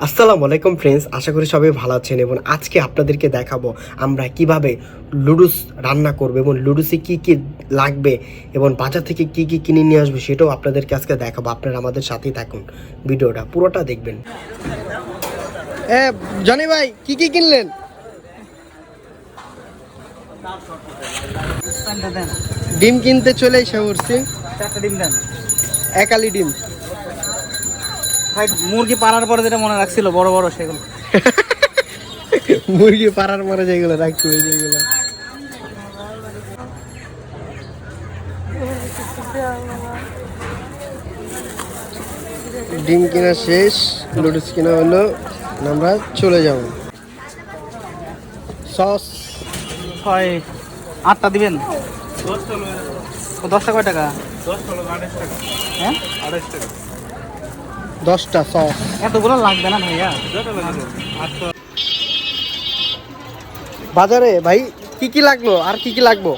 আসসালামু আলাইকুম ফ্রেন্ডস, আশা করি সবাই ভালো আছেন এবং আজকে আপনাদেরকে দেখাবো আমরা কিভাবে লুডুস রান্না করব এবং লুডুসে কি কি লাগবে এবং বাজার থেকে কি কি কিনে নিয়ে আসবে সেটাও আপনাদেরকে আজকে দেখাবো। আপনারা আমাদের সাথেই থাকুন, ভিডিওটা পুরোটা দেখবেন। জনি ভাই কি কি কিনলেন? ডিম কিনতে চলে এসে পড়ছি। 4টা ডিম দেন। একালি ডিম। ভাই মুরগি পাড়ার পরে যেটা মনে রাখছিল বড় বড় সেগুলো। মুরগি পাড়ার পরে যেগুলো রাখতে হবে যেগুলো। ডিম কিনা শেষ, লুডুস কিনা হলো, আমরা চলে যাব। সস হয় 8টা দিবেন। 10টা কয় টাকা? হ্যাঁ 10টা সস। এতগুলো লাগবে না ভাইয়া। বাজারে ভাই কি কি লাগলো আর কি কি লাগবো?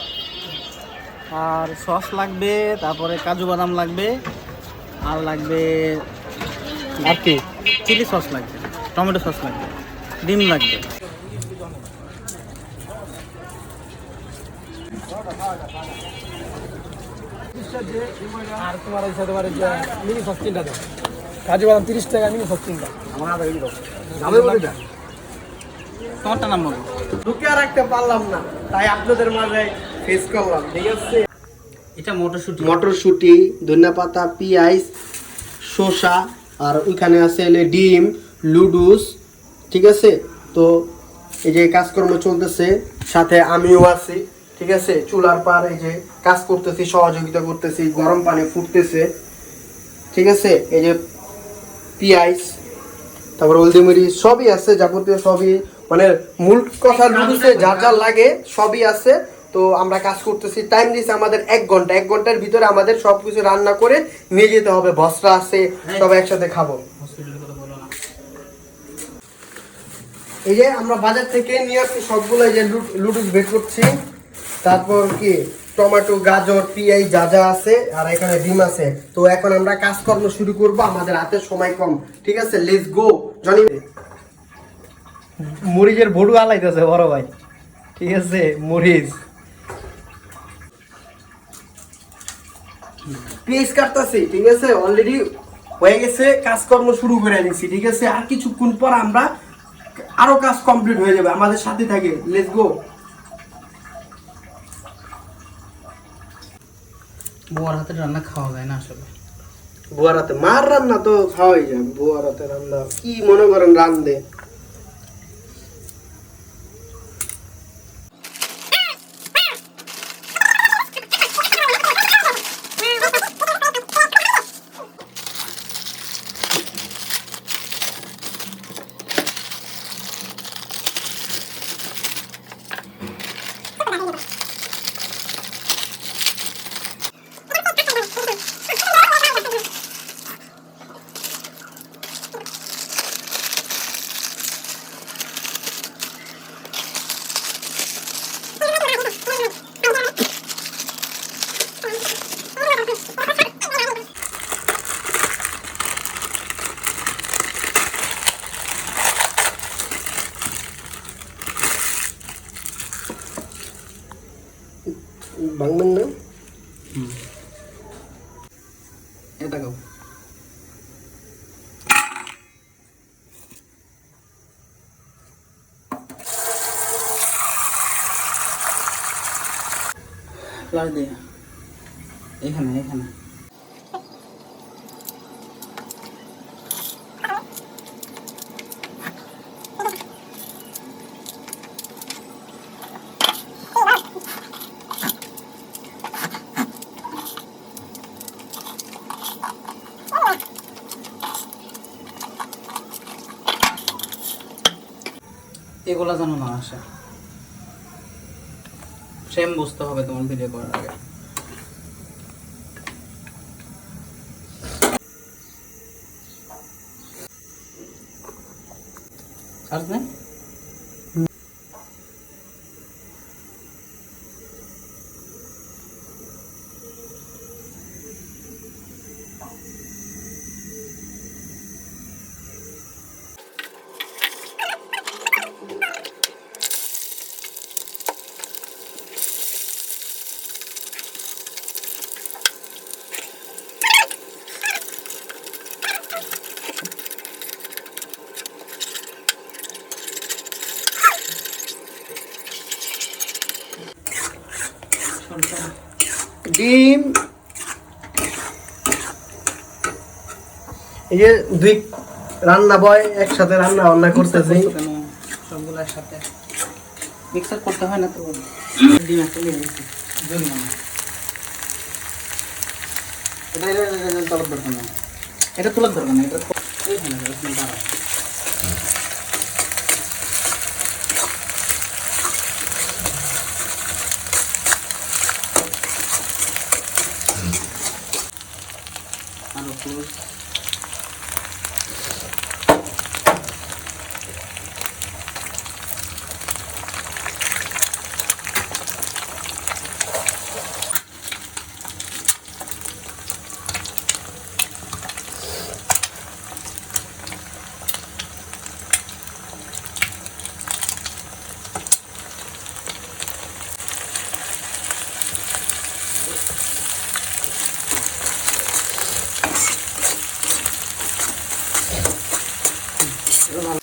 আর সস লাগবে, তারপরে কাজু বাদাম লাগবে, আর লাগবে আর কি? চিলি সস লাগবে, টমেটো সস লাগবে, ডিম লাগবে। আর তোমার ওই সাথে যে মিনি সস তিনটা দেয়, কাজু বাদাম 30 টাকা, মিনি সস তিনটা। তোমারটা নাম বলো। ঢুকে রাখতে পারলাম না, তাই আপনাদের মাঝে ফেস করলাম। ঠিক আছে, এটা মটরশুঁটি। মটরশুঁটি, ধনিয়া পাতা, পেঁয়াজ, শসা, আর ওইখানে আছে এলে ডিম, লুডুস। ঠিক আছে, তো এই যে কাজকর্ম চলতেছে, সাথে আমিও আছি। ঠিক আছে, চুলার পার এই যে কাজ করতেছি, সহযোগিতা করতেছি, গরম পানি ফুটতেছে। ঠিক আছে, এই যে পেঁয়াজ, তারপর হলদি মরিচ সবই আছে, যাবতীয় সবই, মানে মূল কথা লুডুসে যার যার লাগে সবই আছে। তো আমরা কাজ করতেছি, টাইম দিচ্ছে আমাদের 1 ঘন্টা। 1 ঘন্টার ভিতরে আমাদের সবকিছু রান্না করে নিয়ে যেতে হবে। বস্তা আছে, সবাই একসাথে খাবো। এই যে আমরা বাজার থেকে নিয়ে আসছি সবগুলো, এই যে লুডুস বের করছি, তারপর কি টমেটো, গাজর, পেঁয়াজ যা যা আছে, আর এখানে ডিম আছে। তো এখন আমরা কাজকর্ম শুরু করব, আমাদের হাতে সময় কম। ঠিক আছে, লেটস গো। জনি মরিচের ভড়ু আলাইতেছে বড় ভাই। ঠিক আছে, মরিচ, পেঁয়াজ কাটতেছি। ঠিক আছে, অলরেডি হয়ে গেছে, কাজকর্ম শুরু করে দিচ্ছি। ঠিক আছে, আর কিছুক্ষণ পর আমরা আরো কাজ কমপ্লিট হয়ে যাবে, আমাদের সাথে থাকে। Let's go. বুয়ার হাতের রান্না খাওয়া যায় না আসলে। বুয়ার হাতে মার রান্না তো খাওয়াই যায়, বুয়ার হাতে রান্না কি মনে করেন রান্ধে। ভাঙবেন না? এটা খাও। লাল দিয়ে এখানে এখানে এগুলা যেন না আসে। সেম বুঝতে হবে তোমার ভিডিও করার আগে। চার্জ নেই? ডিম, এই যে দুই রান্না বয় একসাথে রান্না বান্না করতেছি। সবগুলো একসাথে মিক্সার করতে হয় না তো। ডিম একটা নিয়ে নিচ্ছি, জল না। এটা তোলার দরকার না, এটা তোলার দরকার না, এটা এইখানে দাঁড়া। আরো ক্লোজ। ভালো